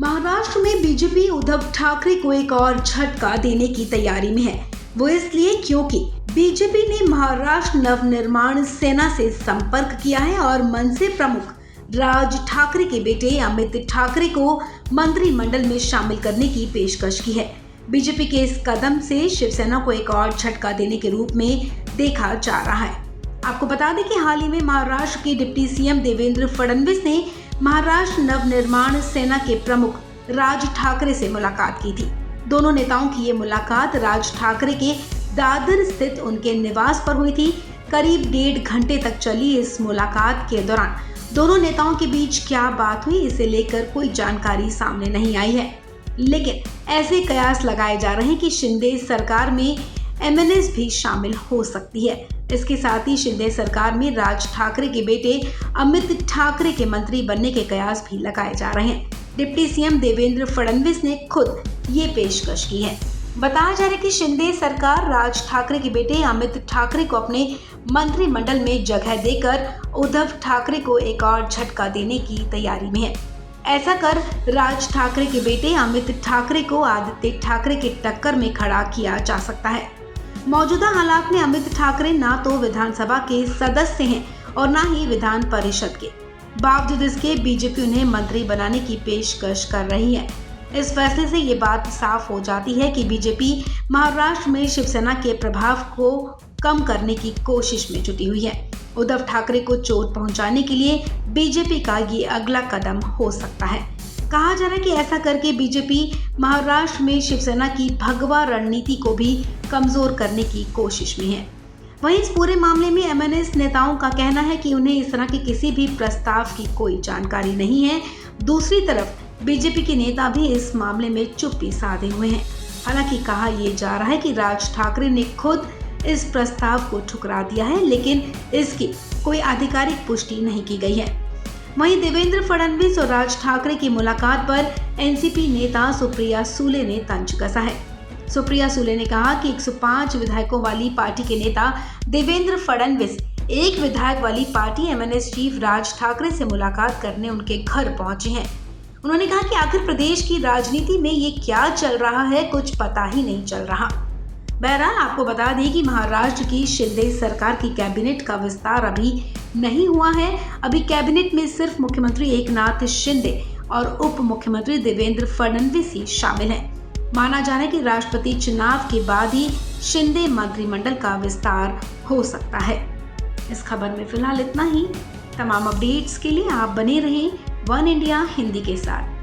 महाराष्ट्र में बीजेपी उद्धव ठाकरे को एक और झटका देने की तैयारी में है। वो इसलिए क्योंकि बीजेपी ने महाराष्ट्र नवनिर्माण सेना से संपर्क किया है और मनसे प्रमुख राज ठाकरे के बेटे अमित ठाकरे को मंत्रिमंडल में शामिल करने की पेशकश की है। बीजेपी के इस कदम से शिवसेना को एक और झटका देने के रूप में देखा जा रहा है। आपको बता दें कि हाल ही में महाराष्ट्र के डिप्टी सीएम देवेंद्र फडणवीस ने महाराष्ट्र नवनिर्माण सेना के प्रमुख राज ठाकरे से मुलाकात की थी। दोनों नेताओं की ये मुलाकात राज ठाकरे के दादर स्थित उनके निवास पर हुई थी। करीब 1.5 घंटे तक चली इस मुलाकात के दौरान दोनों नेताओं के बीच क्या बात हुई, इसे लेकर कोई जानकारी सामने नहीं आई है। लेकिन ऐसे कयास लगाए जा रहे हैं कि शिंदे सरकार में एमएनएस भी शामिल हो सकती है। इसके साथ ही शिंदे सरकार में राज ठाकरे के बेटे अमित ठाकरे के मंत्री बनने के कयास भी लगाए जा रहे हैं। डिप्टी सीएम देवेंद्र फडणवीस ने खुद ये पेशकश की है। बताया जा रहा है कि शिंदे सरकार राज ठाकरे के बेटे अमित ठाकरे को अपने मंत्रिमंडल में जगह देकर उद्धव ठाकरे को एक और झटका देने की तैयारी में है। ऐसा कर राज ठाकरे के बेटे अमित ठाकरे को आदित्य ठाकरे के टक्कर में खड़ा किया जा सकता है। मौजूदा हालात में अमित ठाकरे ना तो विधानसभा के सदस्य हैं और ना ही विधान परिषद के। बावजूद इसके बीजेपी उन्हें मंत्री बनाने की पेशकश कर रही है। इस फैसले से ये बात साफ हो जाती है कि बीजेपी महाराष्ट्र में शिवसेना के प्रभाव को कम करने की कोशिश में जुटी हुई है। उद्धव ठाकरे को चोट पहुंचाने के लिए बीजेपी का ये अगला कदम हो सकता है। कहा जा रहा है कि ऐसा करके बीजेपी महाराष्ट्र में शिवसेना की भगवा रणनीति को भी कमजोर करने की कोशिश में है। वहीं इस पूरे मामले में एमएनएस नेताओं का कहना है कि उन्हें इस तरह के किसी भी प्रस्ताव की कोई जानकारी नहीं है। दूसरी तरफ बीजेपी के नेता भी इस मामले में चुप्पी साधे हुए हैं। हालांकि कहा यह जा रहा है कि राज ठाकरे ने खुद इस प्रस्ताव को ठुकरा दिया है, लेकिन इसकी कोई आधिकारिक पुष्टि नहीं की गई है। वहीं देवेंद्र फडणवीस और राज ठाकरे की मुलाकात पर एनसीपी नेता सुप्रिया सुले ने तंज कसा है। सुप्रिया सुले ने कहा कि 105 विधायकों वाली पार्टी के नेता देवेंद्र फडणवीस एक विधायक वाली party MNS chief Raj Thackeray से मुलाकात करने उनके घर पहुंचे हैं। उन्होंने कहा कि आखिर प्रदेश की राजनीति में ये क्या चल रहा है, कुछ पता ही नहीं चल रहा। बहरहाल आपको बता दें कि महाराष्ट्र की शिंदे सरकार की कैबिनेट का विस्तार अभी नहीं हुआ है। अभी कैबिनेट में सिर्फ मुख्यमंत्री एकनाथ शिंदे और उप मुख्यमंत्री देवेंद्र फडणवीस ही शामिल हैं। माना जा रहा है कि राष्ट्रपति चुनाव के बाद ही शिंदे मंत्रिमंडल का विस्तार हो सकता है। इस खबर में फिलहाल इतना ही। तमाम अपडेट्स के लिए आप बने रहें वन इंडिया हिंदी के साथ।